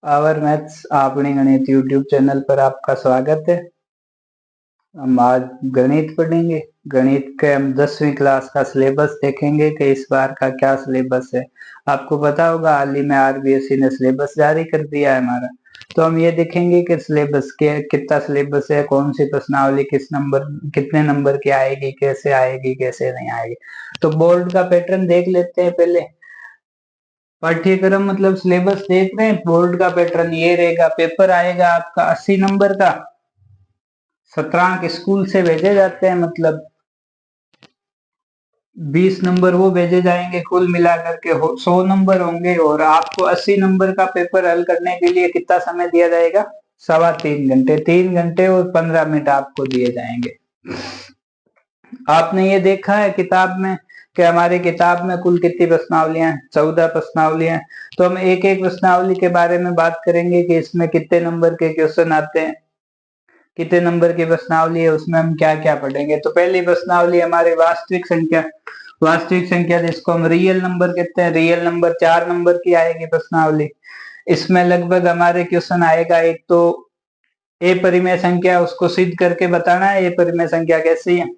Our maths आपने गणित YouTube channel पर आपका स्वागत है। हम आज गणित पढ़ेंगे। गणित के हम 10वीं क्लास का सिलेबस देखेंगे कि इस बार का क्या सिलेबस है। आपको पता होगा हाल ही में आरबीएसई ने सिलेबस जारी कर दिया है हमारा। तो हम ये देखेंगे कि सिलेबस के कितना सिलेबस है, कौन सी प्रश्नावली किस नंबर कितने नंबर की आएगी, कैसे नहीं आएगी। तो बोर्ड का पैटर्न देख लेते हैं पहले। पाठ्यक्रम मतलब सिलेबस देख रहे हैं। बोर्ड का पैटर्न ये रहेगा। पेपर आएगा आपका 80 नंबर का। 17 अंक स्कूल से भेजे जाते हैं, मतलब 20 नंबर वो भेजे जाएंगे। कुल मिलाकर के 100 नंबर होंगे और आपको 80 नंबर का पेपर हल करने के लिए कितना समय दिया जाएगा? 3.25 घंटे। 3 घंटे और 15 मिनट आपको दिए जाएंगे। आपने ये देखा है किताब में कि हमारी किताब में कुल कितनी प्रश्नावलियां हैं? 14 प्रश्नावलियां। तो हम एक एक प्रश्नावली के बारे में बात करेंगे कि इसमें कितने नंबर के क्वेश्चन आते हैं, कितने नंबर की प्रश्नावली है, उसमें हम क्या क्या पढ़ेंगे। तो पहली प्रश्नावली हमारी वास्तविक संख्या। वास्तविक संख्या जिसको हम रियल नंबर कहते हैं। रियल नंबर 4 नंबर की आएगी प्रश्नावली। इसमें लगभग हमारे क्वेश्चन आएगा, एक तो ए परिमेय संख्या, उसको सिद्ध करके बताना है ए परिमेय संख्या कैसी है।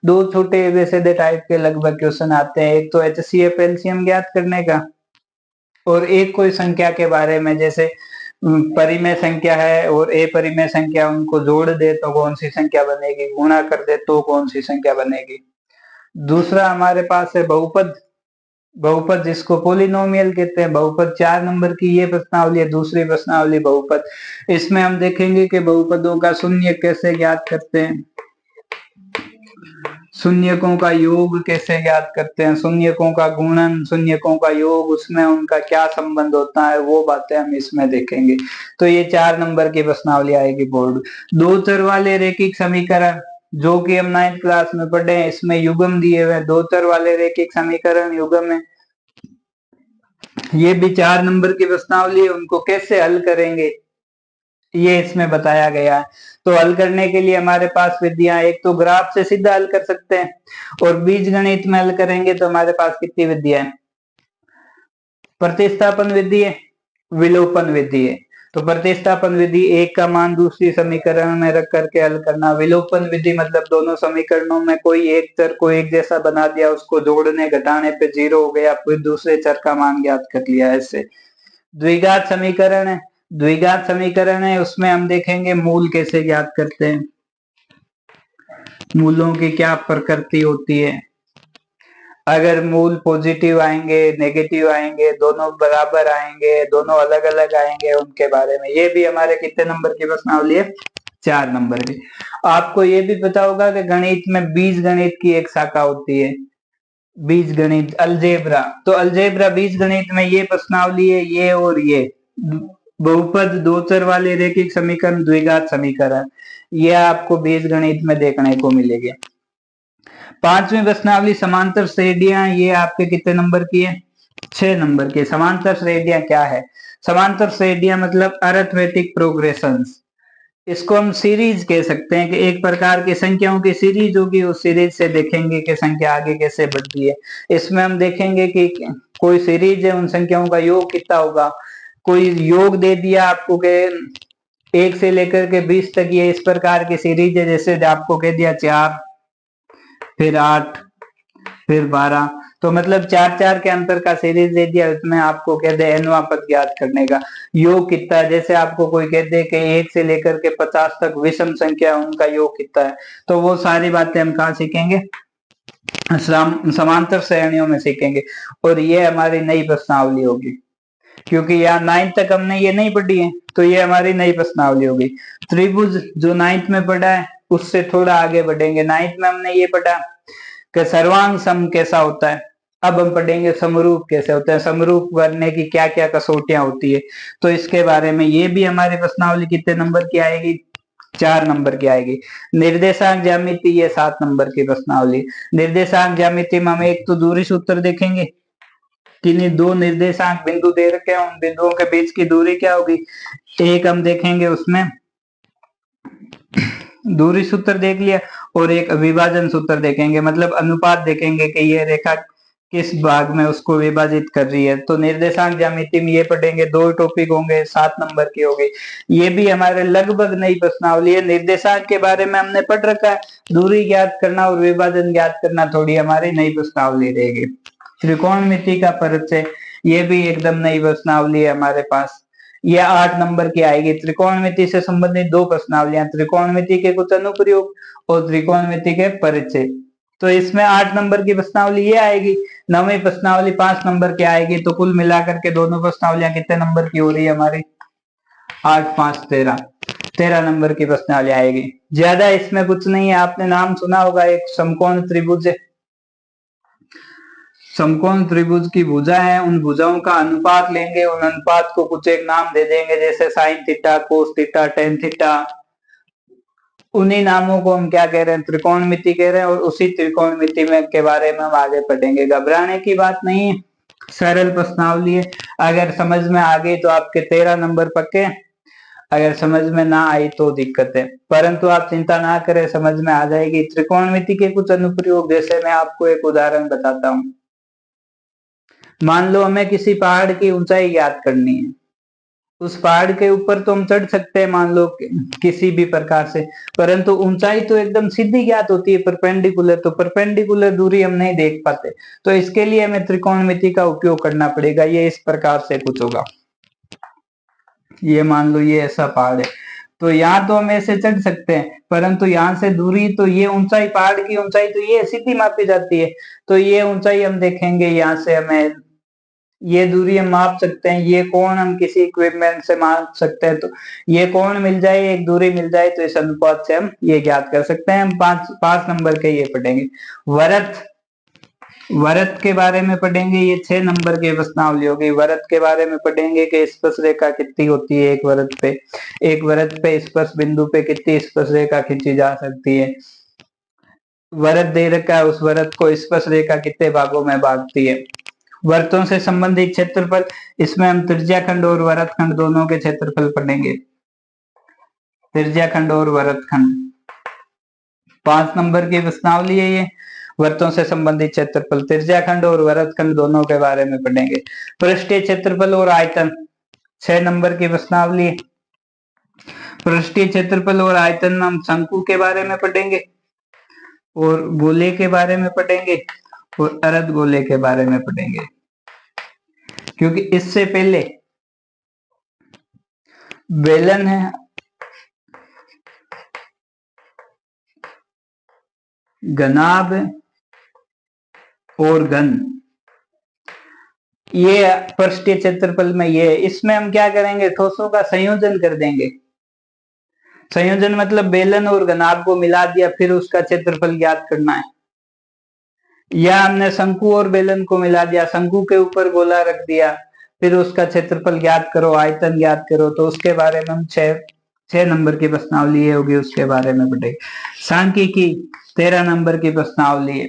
दो छोटे एबीसीडी टाइप के लगभग क्वेश्चन आते हैं। एक तो एचसीएफ एलसीएम ज्ञात करने का, और एक कोई संख्या के बारे में, जैसे परिमेय संख्या है और ए परिमेय संख्या, उनको जोड़ दे तो कौन सी संख्या बनेगी, गुणा कर दे तो कौन सी संख्या बनेगी। दूसरा हमारे पास है बहुपद। बहुपद जिसको पोलिनोमियल कहते हैं। बहुपद 4 नंबर की ये प्रश्नावली है। दूसरी प्रश्नावली बहुपद। इसमें हम देखेंगे कि बहुपदों का शून्य कैसे ज्ञात करते हैं, शून्यकों का योग कैसे ज्ञात करते हैं, शून्यकों का गुणन, शून्यकों का योग, उसमें उनका क्या संबंध होता है, वो बातें हम इसमें देखेंगे। तो ये 4 नंबर की प्रश्नावली आएगी बोर्ड। दो चर वाले रैखिक समीकरण, जो कि हम 9th क्लास में पढ़े हैं, इसमें युग्म दिए हुए। दो चर वाले रैखिक समीकरण युग्म है। ये भी 4 नंबर की प्रश्नावली है। उनको कैसे हल करेंगे ये इसमें बताया गया है। तो हल करने के लिए हमारे पास विधियां, एक तो ग्राफ से सीधा हल कर सकते हैं, और बीज गणित में हल करेंगे तो हमारे पास कितनी विधियां हैं? प्रतिस्थापन विधि है, विलोपन विधि है। तो प्रतिस्थापन विधि एक का मान दूसरी समीकरण में रख करके हल करना। विलोपन विधि मतलब दोनों समीकरणों में कोई एक चर को एक जैसा बना दिया, उसको जोड़ने घटाने पे 0 हो गया, फिर दूसरे चर का मान ज्ञात कर लिया। ऐसे द्विघात समीकरण है। द्विघात समीकरण है, उसमें हम देखेंगे मूल कैसे ज्ञात करते हैं, मूलों की क्या प्रकृति होती है, अगर मूल पॉजिटिव आएंगे, नेगेटिव आएंगे, दोनों बराबर आएंगे, दोनों अलग अलग आएंगे, उनके बारे में। ये भी हमारे कितने नंबर की प्रश्नावली है? 4 नंबर की। आपको ये भी पता होगा कि गणित में बीज गणित की एक शाखा होती है, बीज गणित, अलजेब्रा। तो अलजेब्रा बीज गणित में ये प्रश्नावली है, ये और ये बहुपद, दो चर वाले रैखिक समीकरण, द्विघात समीकरण, ये आपको बीज गणित में देखने को मिलेगी। 5वीं प्रश्नावली समांतर श्रेणियां, ये आपके कितने नंबर की है? 6 नंबर की। समांतर श्रेणियां क्या है? समांतर श्रेणियां मतलब अरिथमेटिक प्रोग्रेशंस। इसको हम सीरीज कह सकते हैं कि एक प्रकार की संख्याओं की सीरीज होगी, उस सीरीज से देखेंगे कि संख्या आगे कैसे बढ़ती है। इसमें हम देखेंगे कि कोई सीरीज है, उन संख्याओं का योग कितना होगा। कोई योग दे दिया आपको के 1 से लेकर के 20 तक, ये इस प्रकार की सीरीज है। जैसे आपको कह दिया 4, फिर 8, फिर 12, तो मतलब 4 के अंतर का सीरीज दे दिया, उसमें आपको कह दे nवां पद ज्ञात करने का। योग कितना है, जैसे आपको कोई कह दे कि 1 से लेकर के 50 तक विषम संख्या, उनका योग कितना है, तो वो सारी बातें हम कहाँ सीखेंगे? समांतर श्रेणियों में सीखेंगे। और ये हमारी नई प्रश्नावली होगी, क्योंकि यहाँ 9th तक हमने ये नहीं पढ़ी है, तो ये हमारी नई प्रश्नावली होगी। त्रिभुज जो 9th में पढ़ा है, उससे थोड़ा आगे बढ़ेंगे। 9th में हमने ये पढ़ा कि सर्वांग सम कैसा होता है। अब हम पढ़ेंगे समरूप कैसे होते हैं, समरूप करने की क्या क्या कसौटियां होती है। तो इसके बारे में ये भी हमारी प्रश्नावली कितने नंबर की आएगी? 4 नंबर की आएगी। निर्देशांक ज्यामिति, ये 7 नंबर की प्रश्नावली। निर्देशांक ज्यामिति में हम एक तो दूरी सूत्र देखेंगे, किन्हीं दो निर्देशांक बिंदु दे रखे हैं, उन बिंदुओं के बीच की दूरी क्या होगी, एक हम देखेंगे उसमें दूरी सूत्र देख लिया, और एक विभाजन सूत्र देखेंगे, मतलब अनुपात देखेंगे कि ये रेखा किस भाग में उसको विभाजित कर रही है। तो निर्देशांक ज्यामिति में ये पढ़ेंगे, 2 टॉपिक होंगे, 7 नंबर के होंगे। ये भी हमारे लगभग नई प्रश्नावली है। निर्देशांक के बारे में हमने पढ़ रखा है, दूरी ज्ञात करना और विभाजन ज्ञात करना थोड़ी हमारी नई प्रश्नावली रहेगी। त्रिकोणमिति का परिचय, ये भी एकदम नई प्रश्नावली है हमारे पास, ये 8 नंबर की आएगी। त्रिकोणमिति से संबंधित 2 प्रश्नावलियां, त्रिकोणमिति के कुछ अनुप्रयोग और त्रिकोणमिति के परिचय। तो इसमें 8 नंबर की प्रश्नावली ये आएगी, 9वीं प्रश्नावली 5 नंबर की आएगी। तो कुल मिलाकर के दोनों प्रश्नावलियां कितने नंबर की हो रही है हमारी? 8 5 13 नंबर की प्रश्नावली आएगी। ज्यादा इसमें कुछ नहीं है, आपने नाम सुना होगा, एक समकोण त्रिभुज है, समकोण त्रिभुज की भुजा है, उन भुजाओं का अनुपात लेंगे, उन अनुपात को कुछ एक नाम दे देंगे, जैसे sine theta, cos theta, tan theta. उन्हीं नामों को हम क्या कह रहे हैं? त्रिकोणमिति कह रहे हैं। और उसी त्रिकोणमिति में के बारे में हम आगे पढ़ेंगे। घबराने की बात नहीं है, सरल प्रश्नावली है। अगर समझ में आ गई तो आपके 13 नंबर पक्के, अगर समझ में ना आई तो दिक्कत है, परंतु आप चिंता ना करें, समझ में आ जाएगी। त्रिकोणमिति के कुछ अनुप्रयोग, जैसे मैं आपको एक उदाहरण बताता हूं। मान लो हमें किसी पहाड़ की ऊंचाई ज्ञात करनी है, उस पहाड़ के ऊपर तो हम चढ़ सकते हैं मान लो किसी भी प्रकार से, परंतु ऊंचाई तो एकदम सीधी ज्ञात होती है, परपेंडिकुलर, तो परपेंडिकुलर दूरी हम नहीं देख पाते। तो इसके लिए हमें त्रिकोणमिति का उपयोग करना पड़ेगा। ये इस प्रकार से कुछ होगा, ये मान लो ये ऐसा पहाड़ है, तो यहाँ तो हम ऐसे चढ़ सकते हैं, परंतु यहाँ से दूरी, तो ये ऊंचाई, पहाड़ की ऊंचाई तो ये सीधी मापी जाती है। तो ये ऊंचाई हम देखेंगे, यहाँ से हमें ये दूरी हम माप सकते हैं, ये कोण हम किसी इक्विपमेंट से माप सकते हैं। तो ये कोण मिल जाए, एक दूरी मिल जाए, तो इस अनुपात से हम ये ज्ञात कर सकते हैं। हम 5 नंबर के ये पढ़ेंगे। वृत्त, वृत्त के बारे में पढ़ेंगे, ये 6 नंबर की प्रश्नावली होगी। वृत्त के बारे में पढ़ेंगे कि स्पर्श रेखा कितनी होती है एक वृत्त पे, एक वृत्त पे स्पर्श बिंदु पे कितनी स्पर्श रेखा खींची जा सकती है। वृत्त दे रखा है, उस वृत्त को स्पर्श रेखा कितने भागों में बांटती है। वृत्तों से संबंधित क्षेत्रफल, इसमें हम त्रिज्याखंड और वृत्तखंड दोनों के क्षेत्रफल पढ़ेंगे। त्रिज्याखंड और वृत्तखंड 5 नंबर की प्रश्नावली है ये। वृत्तों से संबंधित क्षेत्रफल, त्रिज्याखंड और वृत्तखंड दोनों के बारे में पढ़ेंगे। पृष्ठीय क्षेत्रफल और आयतन 6 नंबर की प्रश्नावली। पृष्ठीय क्षेत्रफल और आयतन में हम शंकु के बारे में पढ़ेंगे और गोले के बारे में पढ़ेंगे और अर्ध गोले के बारे में पढ़ेंगे, क्योंकि इससे पहले बेलन है, घनाभ और घन, ये पृष्ठीय क्षेत्रफल में ये, इसमें हम क्या करेंगे? ठोसों का संयोजन कर देंगे। संयोजन मतलब बेलन और घनाभ को मिला दिया, फिर उसका क्षेत्रफल ज्ञात करना है। या हमने शंकु और बेलन को मिला दिया, शंकु के ऊपर गोला रख दिया, फिर उसका क्षेत्रफल ज्ञात करो, आयतन ज्ञात करो। तो उसके बारे में हम 6 नंबर की प्रश्नावली होगी, उसके बारे में पढ़ेंगे। सांख्यिकी 13 नंबर की प्रश्नावली है।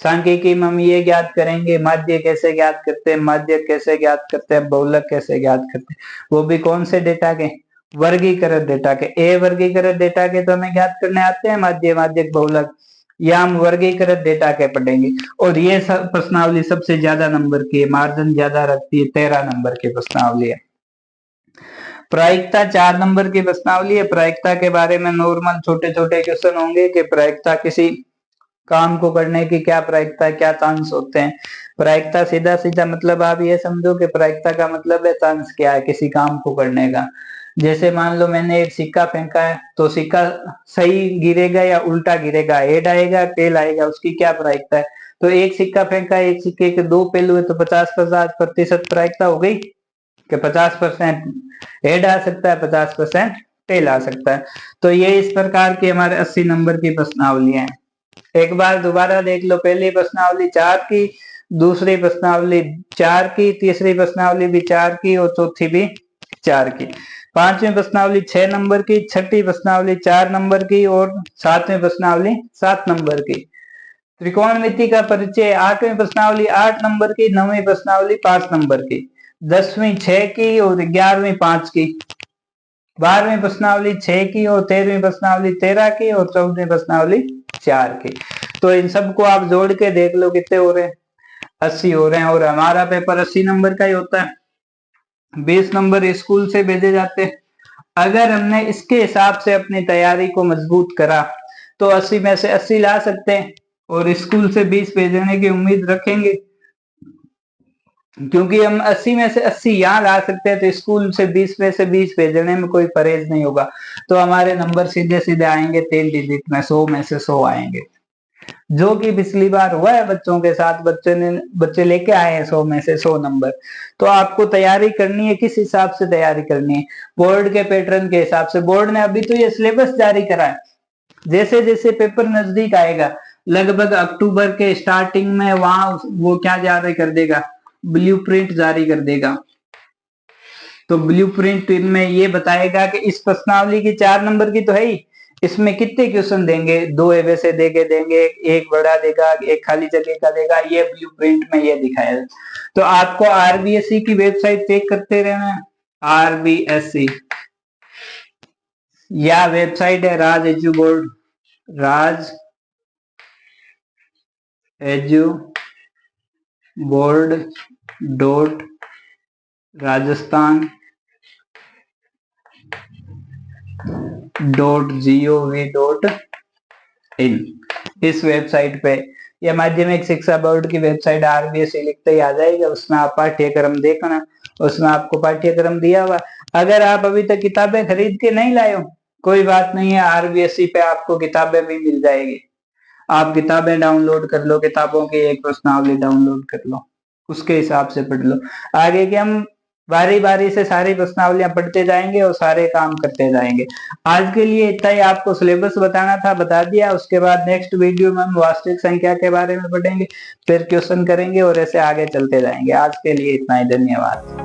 सांख्यिकी में हम ये ज्ञात करेंगे, माध्य कैसे ज्ञात करते हैं, माध्य कैसे ज्ञात करते हैं, बहुलक कैसे ज्ञात करते हैं, वो भी कौन से डेटा के? वर्गीकृत डेटा के। ए वर्गीकृत डेटा के तो हमें ज्ञात करने आते हैं, माध्य, माध्यक, बहुलक, या हम वर्गीकृत डेटा के पढ़ेंगे। और ये प्रश्नावली सबसे ज्यादा नंबर की है, मार्जिन ज्यादा रखती है, 13 नंबर की प्रश्नावली है। प्रायिकता 4 नंबर की प्रश्नावली है। प्रायिकता के बारे में नॉर्मल छोटे छोटे क्वेश्चन होंगे कि प्रायिकता किसी काम को करने की क्या प्रायिकता, क्या चांस होते हैं। प्रायिकता सीधा सीधा मतलब आप ये समझो कि प्रायिकता का मतलब है चांस क्या है किसी काम को करने का। जैसे मान लो मैंने एक सिक्का फेंका है, तो सिक्का सही गिरेगा या उल्टा गिरेगा, हेड आएगा टेल आएगा, उसकी क्या प्रायिकता है। तो एक सिक्का फेंका, एक सिक्के के 2 पहलू है, तो 50% प्रायिकता हो गई कि 50% हेड आ सकता है, 50% टेल आ सकता है। तो ये इस प्रकार की हमारे 80 नंबर की प्रश्नावली है। एक बार दोबारा देख लो, पहली प्रश्नावली 4 की, दूसरी प्रश्नावली 4 की, तीसरी प्रश्नावली भी 4 की और चौथी भी 4 की। 5वीं प्रश्नावली 6 नंबर की, छठी प्रश्नावली 4 नंबर की और 7वीं प्रश्नावली 7 नंबर की। त्रिकोणमिति का परिचय 8वीं प्रश्नावली 8 नंबर की, 9वीं प्रश्नावली 5 नंबर की, 10वीं 6 की और 11वीं 5 की, 12वीं प्रश्नावली 6 की और 13वीं प्रश्नावली 13 की और 14वीं प्रश्नावली 4 की। तो इन सबको आप जोड़ के देख लो कितने हो रहे हैं। 80 हो रहे हैं और हमारा पेपर 80 नंबर का ही होता है, 20 नंबर स्कूल से भेजे जाते हैं। अगर हमने इसके हिसाब से अपनी तैयारी को मजबूत करा तो 80 में से 80 ला सकते हैं और स्कूल से 20 भेजने की उम्मीद रखेंगे, क्योंकि हम 80 में से 80 यहाँ ला सकते हैं तो स्कूल से 20 में से 20 भेजने में कोई परहेज नहीं होगा, तो हमारे नंबर सीधे सीधे आएंगे 3 डिजिट में, 100 में से 100 आएंगे, जो कि पिछली बार हुआ है बच्चों के साथ। बच्चे लेके आए हैं 100 में से 100 नंबर। तो आपको तैयारी करनी है, किस हिसाब से तैयारी करनी है? बोर्ड के पैटर्न के हिसाब से। बोर्ड ने अभी तो ये सिलेबस जारी करा है, जैसे जैसे पेपर नजदीक आएगा, लगभग अक्टूबर के स्टार्टिंग में वहां वो क्या जारी कर देगा, ब्लूप्रिंट जारी कर देगा। तो ब्लूप्रिंट इनमें ये बताएगा कि इस प्रश्नावली की 4 नंबर की तो है ही, इसमें कितने क्वेश्चन देंगे, 2 वैसे देंगे, एक बड़ा देगा, एक खाली जगह का देगा, ये ब्लूप्रिंट में ये दिखाया। तो आपको आरबीएससी की वेबसाइट चेक करते रहना है। आरबीएससी या वेबसाइट है Raj edu board, Raj edu board dot Rajasthan .gov.in। इस वेबसाइट पे या माध्यमिक शिक्षा बोर्ड की वेबसाइट आरबीएससी लिखते ही आ जाएगा, उसमें आप पाठ्यक्रम देखना, उसमें आपको पाठ्यक्रम दिया हुआ। अगर आप अभी तक किताबें खरीद के नहीं लाए हो, कोई बात नहीं है, आरबीएससी पे आपको किताबें भी मिल जाएगी, आप किताबें डाउनलोड कर लो, किताबों की एक प्रश्नावली डाउनलोड कर लो, उसके हिसाब से पढ़ लो। आगे के हम बारी बारी से सारी प्रश्नावलियां पढ़ते जाएंगे और सारे काम करते जाएंगे। आज के लिए इतना ही आपको सिलेबस बताना था, बता दिया। उसके बाद नेक्स्ट वीडियो में हम वास्तविक संख्या के बारे में पढ़ेंगे, फिर क्वेश्चन करेंगे और ऐसे आगे चलते जाएंगे। आज के लिए इतना ही, धन्यवाद।